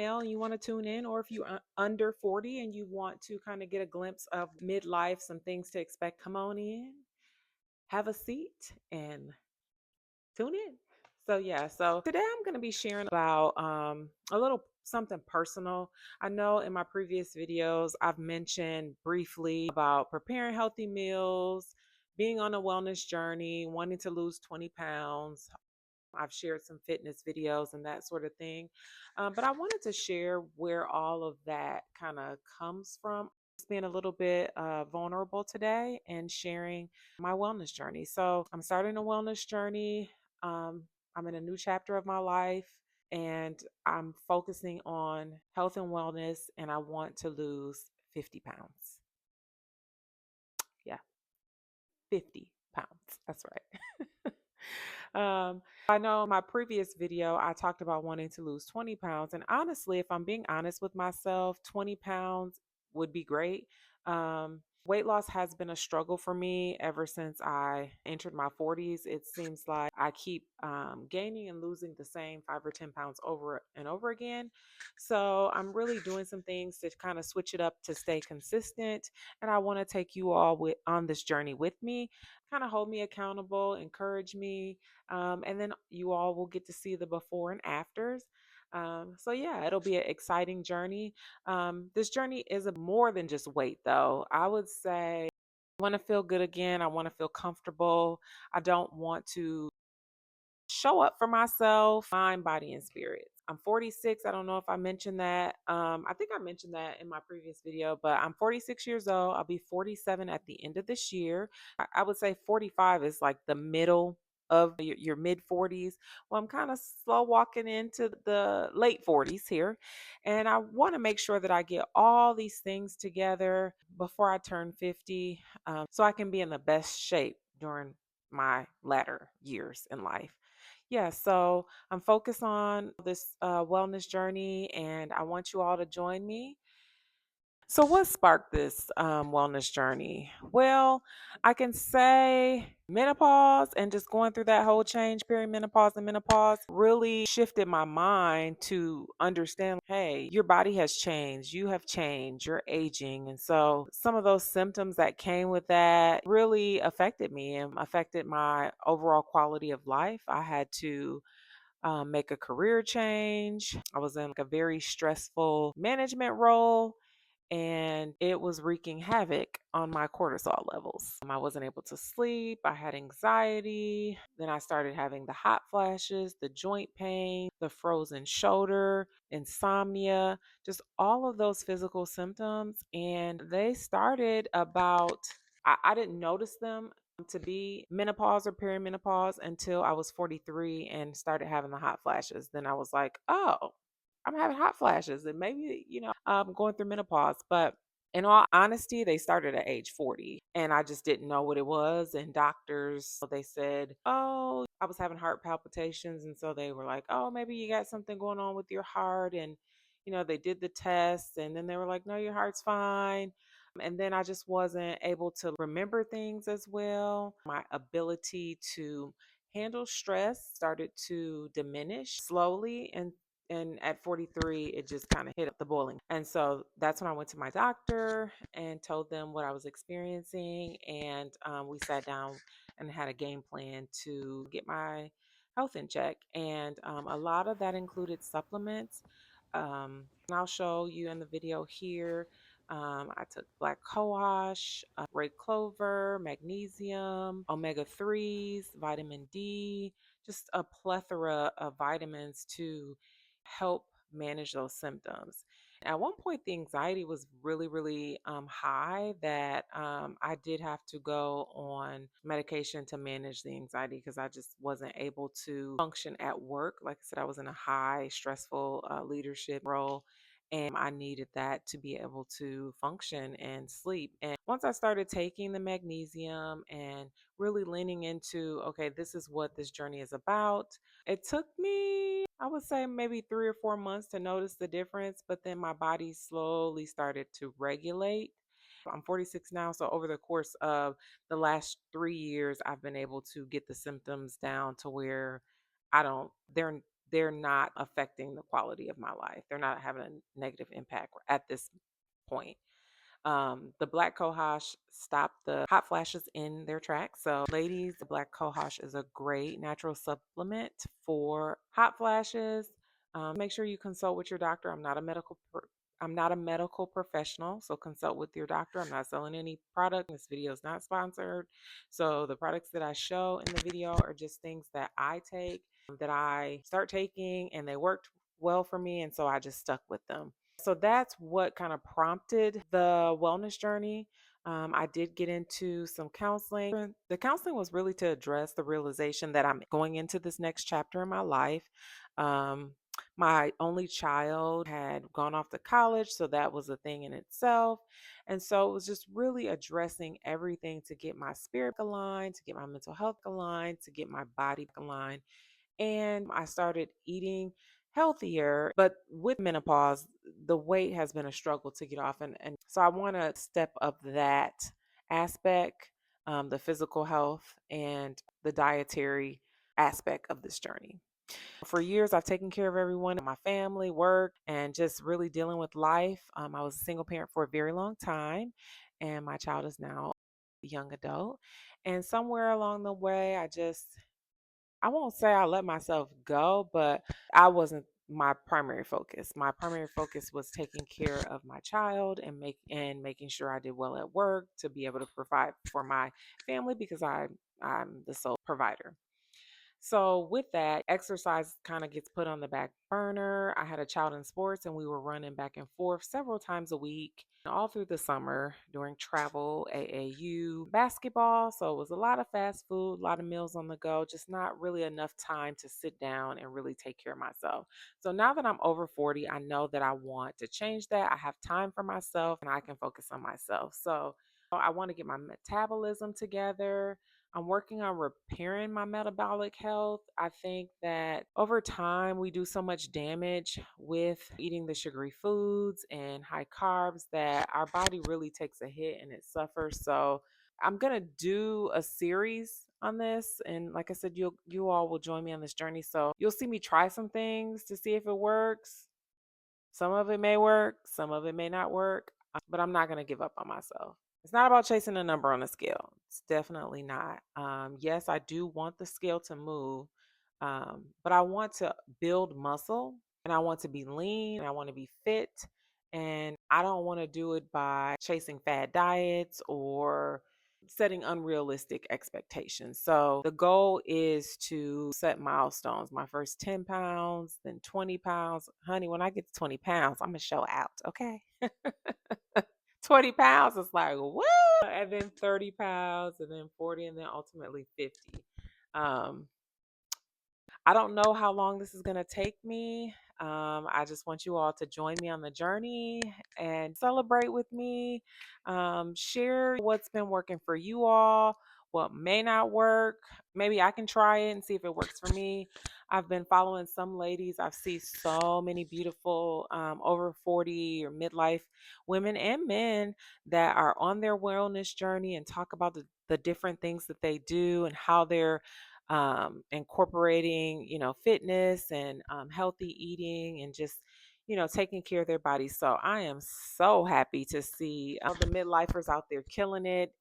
male and you want to tune in, or if you're under 40 and you want to kind of get a glimpse of midlife, some things to expect, come on in, have a seat, and tune in. So today I'm going to be sharing about a little something personal. I know in my previous videos I've mentioned briefly about preparing healthy meals, being on a wellness journey, wanting to lose 20 pounds. I've shared some fitness videos and that sort of thing. But I wanted to share where all of that kind of comes from. Just being a little bit vulnerable today and sharing my wellness journey. So I'm starting a wellness journey. I'm in a new chapter of my life and I'm focusing on health and wellness, and I want to lose 50 pounds. Yeah, 50 pounds. That's right. I know in my previous video, I talked about wanting to lose 20 pounds. And honestly, if I'm being honest with myself, 20 pounds would be great. Weight loss has been a struggle for me ever since I entered my 40s. It seems like I keep gaining and losing the same 5 or 10 pounds over and over again. So I'm really doing some things to kind of switch it up to stay consistent. And I want to take you all on this journey with me, kind of hold me accountable, encourage me, and then you all will get to see the before and afters. So yeah, it'll be an exciting journey. This journey is more than just weight, though. I would say I want to feel good again. I want to feel comfortable. I don't want to show up for myself, mind, body, and spirit. I'm 46. I don't know if I mentioned that. I think I mentioned that in my previous video, but I'm 46 years old. I'll be 47 at the end of this year. I would say 45 is like the middle of your mid 40s. Well, I'm kind of slow walking into the late 40s here. And I want to make sure that I get all these things together before I turn 50, so I can be in the best shape during my latter years in life. Yeah, so I'm focused on this wellness journey, and I want you all to join me. So, what sparked this wellness journey? Well, I can say menopause and just going through that whole change, perimenopause and menopause, really shifted my mind to understand, hey, your body has changed, you have changed, you're aging. And so, some of those symptoms that came with that really affected me and affected my overall quality of life. I had to make a career change. I was in like a very stressful management role, and it was wreaking havoc on my cortisol levels. I wasn't able to sleep. I had anxiety. Then I started having the hot flashes, the joint pain, the frozen shoulder, insomnia, just all of those physical symptoms. And they started about, I didn't notice them to be menopause or perimenopause until I was 43 and started having the hot flashes. Then I was like, oh, I'm having hot flashes and maybe, I'm going through menopause. But in all honesty, they started at age 40 and I just didn't know what it was. And doctors, they said, oh, I was having heart palpitations. And so they were like, oh, maybe you got something going on with your heart. And, they did the test and then they were like, no, your heart's fine. And then I just wasn't able to remember things as well. My ability to handle stress started to diminish slowly, and at 43 it just kind of hit up the boiling. And so that's when I went to my doctor and told them what I was experiencing, and we sat down and had a game plan to get my health in check. And a lot of that included supplements, and I'll show you in the video here. I took black cohosh, red clover, magnesium, omega 3s, vitamin D, just a plethora of vitamins to help manage those symptoms. At one point, the anxiety was really, really high that I did have to go on medication to manage the anxiety because I just wasn't able to function at work. Like I said, I was in a high, stressful leadership role. And I needed that to be able to function and sleep. And once I started taking the magnesium and really leaning into, okay, this is what this journey is about, it took me, I would say, maybe 3 or 4 months to notice the difference, but then my body slowly started to regulate. I'm 46 now, so over the course of the last 3 years, I've been able to get the symptoms down to where I don't, they're they're not affecting the quality of my life. They're not having a negative impact at this point. The black cohosh stopped the hot flashes in their tracks. So, ladies, the black cohosh is a great natural supplement for hot flashes. Make sure you consult with your doctor. I'm not a medical professional, so consult with your doctor. I'm not selling any product. This video is not sponsored. So the products that I show in the video are just things that I take, that I start taking, and they worked well for me, and so I just stuck with them. So that's what kind of prompted the wellness journey. I did get into some counseling. The counseling was really to address the realization that I'm going into this next chapter in my life. Um, my only child had gone off to college, so that was a thing in itself. And so it was just really addressing everything to get my spirit aligned, to get my mental health aligned, to get my body aligned. And I started eating healthier. But with menopause, the weight has been a struggle to get off. And so I want to step up that aspect, the physical health and the dietary aspect of this journey. For years, I've taken care of everyone in my family, work, and just really dealing with life. I was a single parent for a very long time, and my child is now a young adult. And somewhere along the way, I won't say I let myself go, but I wasn't my primary focus. My primary focus was taking care of my child and making sure I did well at work to be able to provide for my family because I'm the sole provider. So with that, exercise kind of gets put on the back burner. I had a child in sports and we were running back and forth several times a week, all through the summer during travel, AAU, basketball. So it was a lot of fast food, a lot of meals on the go, just not really enough time to sit down and really take care of myself. So now that I'm over 40, I know that I want to change that. I have time for myself and I can focus on myself. So I want to get my metabolism together. I'm working on repairing my metabolic health. I think that over time, we do so much damage with eating the sugary foods and high carbs that our body really takes a hit and it suffers. So, I'm going to do a series on this, and like I said, you all will join me on this journey. So, you'll see me try some things to see if it works. Some of it may work, some of it may not work, but I'm not going to give up on myself. It's not about chasing a number on a scale. It's definitely not. Yes, I do want the scale to move, but I want to build muscle and I want to be lean and I want to be fit. And I don't want to do it by chasing fad diets or setting unrealistic expectations. So the goal is to set milestones. My first 10 pounds, then 20 pounds. Honey, when I get to 20 pounds, I'm going to show out. Okay. 20 pounds is like, what? And then 30 pounds, and then 40, and then ultimately 50. Um, I don't know how long this is going to take me. I just want you all to join me on the journey and celebrate with me. Share what's been working for you all, what may not work. Maybe I can try it and see if it works for me. I've been following some ladies. I've seen so many beautiful over 40 or midlife women and men that are on their wellness journey and talk about the different things that they do and how they're incorporating, fitness and healthy eating and just, taking care of their bodies. So I am so happy to see the midlifers out there killing it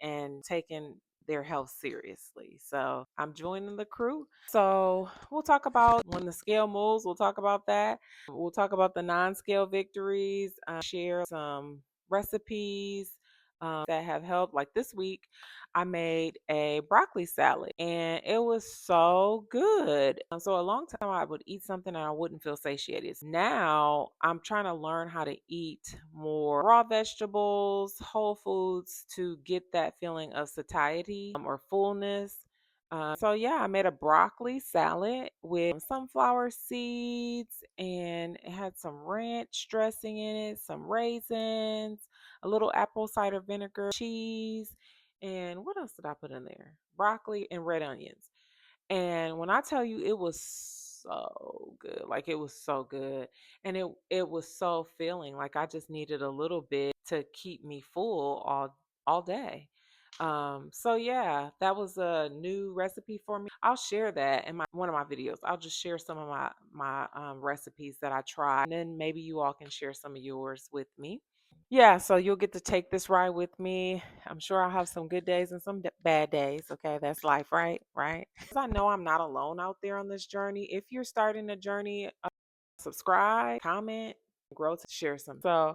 and taking their health seriously. So I'm joining the crew. So we'll talk about when the scale moves. We'll talk about that. We'll talk about the non-scale victories, share some recipes that have helped. Like this week, I made a broccoli salad and it was so good. So a long time I would eat something and I wouldn't feel satiated. Now I'm trying to learn how to eat more raw vegetables, whole foods to get that feeling of satiety or fullness. So yeah, I made a broccoli salad with sunflower seeds and it had some ranch dressing in it, some raisins, a little apple cider vinegar, cheese, and what else did I put in there? Broccoli and red onions. And when I tell you it was so good, like it was so good. And it was so filling. Like I just needed a little bit to keep me full all day. So yeah, that was a new recipe for me. I'll share that in my one of my videos. I'll just share some of my recipes that I tried, and then maybe you all can share some of yours with me. Yeah, so you'll get to take this ride with me. I'm sure I'll have some good days and some bad days. Okay, that's life, right? Right. 'Cause I know I'm not alone out there on this journey. If you're starting a journey, subscribe, comment, grow to share some. So